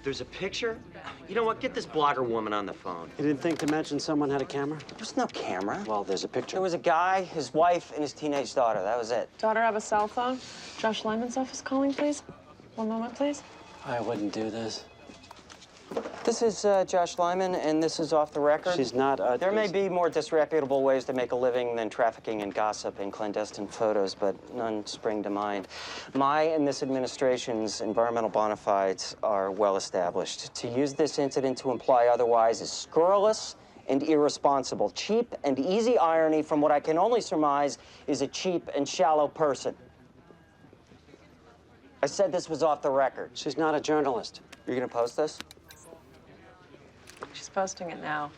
There's a picture? You know what? Get this blogger woman on the phone. You didn't think to mention someone had a camera? There's no camera. Well, there's a picture. There was a guy, his wife, and his teenage daughter. That was it. Daughter have a cell phone? Josh Lyman's office calling, please. One moment, please. I wouldn't do this. This is Josh Lyman, and this is Off the Record. She's not There may be more disreputable ways to make a living than trafficking in gossip and clandestine photos, but none spring to mind. My and this administration's environmental bona fides are well established. To use this incident to imply otherwise is scurrilous and irresponsible. Cheap and easy irony from what I can only surmise is a cheap and shallow person. I said this was off the record. She's not a journalist. You're gonna post this? She's posting it now.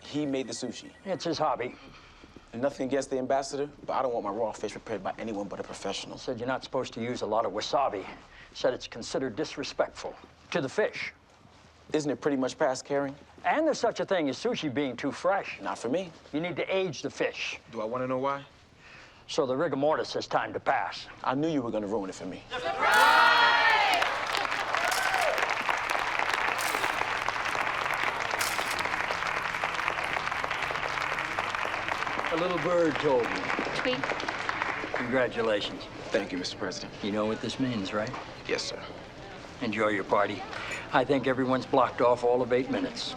He made the sushi. It's his hobby. And nothing against the ambassador, but I don't want my raw fish prepared by anyone but a professional. Said you're not supposed to use a lot of wasabi. Said it's considered disrespectful to the fish. Isn't it pretty much past caring? And there's such a thing as sushi being too fresh. Not for me. You need to age the fish. Do I want to know why? So the rigor mortis has time to pass. I knew you were going to ruin it for me. A little bird told me. Tweet. Congratulations. Thank you, Mr. President. You know what this means, right? Yes, sir. Enjoy your party. I think everyone's blocked off all of 8 minutes.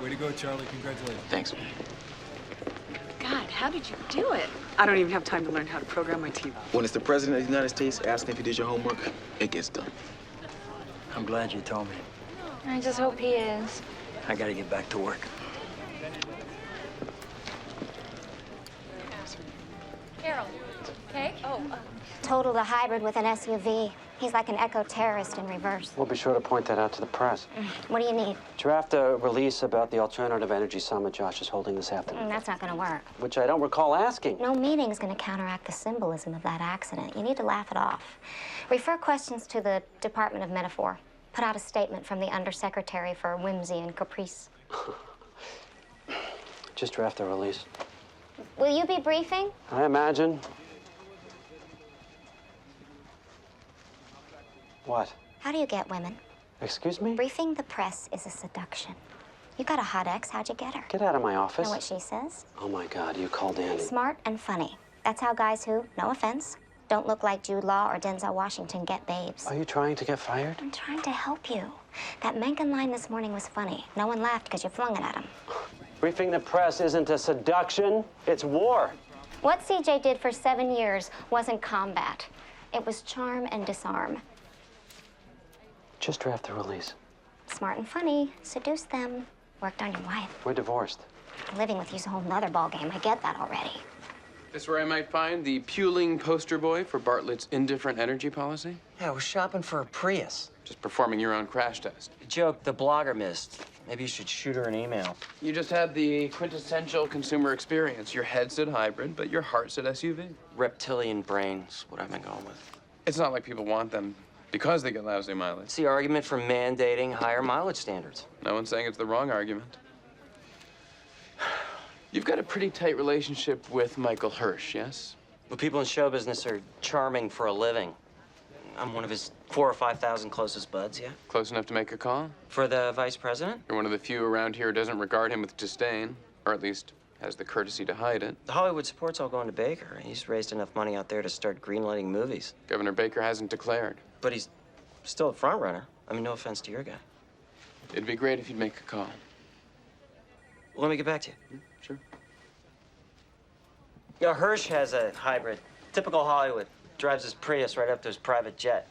Way to go, Charlie. Congratulations. Thanks. God, how did you do it? I don't even have time to learn how to program my TV. When it's the President of the United States asking if you did your homework, it gets done. I'm glad you told me. I just hope he is. I gotta get back to work. Carol, cake? Oh. Totaled a hybrid with an SUV. He's like an eco-terrorist in reverse. We'll be sure to point that out to the press. What do you need? Draft a release about the Alternative Energy Summit Josh is holding this afternoon. That's not gonna work. Which I don't recall asking. No meeting's gonna counteract the symbolism of that accident. You need to laugh it off. Refer questions to the Department of Metaphor. Put out a statement from the Undersecretary for Whimsy and Caprice. Just draft a release. Will you be briefing? I imagine. What? How do you get women? Excuse me? Briefing the press is a seduction. You got a hot ex, how'd you get her? Get out of my office. Know what she says? Oh my God, you called Andy. Smart and funny. That's how guys who, no offense, don't look like Jude Law or Denzel Washington get babes. Are you trying to get fired? I'm trying to help you. That Mencken line this morning was funny. No one laughed because you flung it at him. Briefing the press isn't a seduction, it's war. What CJ did for 7 years wasn't combat. It was charm and disarm. Just draft the release. Smart and funny, seduce them. Worked on your wife. We're divorced. Living with you's a whole nother ballgame. I get that already. This where I might find the puling poster boy for Bartlet's indifferent energy policy? Yeah, we're shopping for a Prius. Just performing your own crash test. Joke the blogger missed. Maybe you should shoot her an email. You just had the quintessential consumer experience. Your head said hybrid, but your heart said SUV. Reptilian brains, what I've been going with. It's not like people want them because they get lousy mileage. It's the argument for mandating higher mileage standards. No one's saying it's the wrong argument. You've got a pretty tight relationship with Michael Hirsch, yes? Well, people in show business are charming for a living. I'm one of his 4,000 or 5,000 closest buds, yeah? Close enough to make a call? For the vice president? You're one of the few around here who doesn't regard him with disdain, or at least has the courtesy to hide it. The Hollywood support's all going to Baker. He's raised enough money out there to start greenlighting movies. Governor Baker hasn't declared. But he's still a front runner. I mean, no offense to your guy. It'd be great if you'd make a call. Well, let me get back to you. Sure. You know, Hirsch has a hybrid. Typical Hollywood. Drives his Prius right up to his private jet.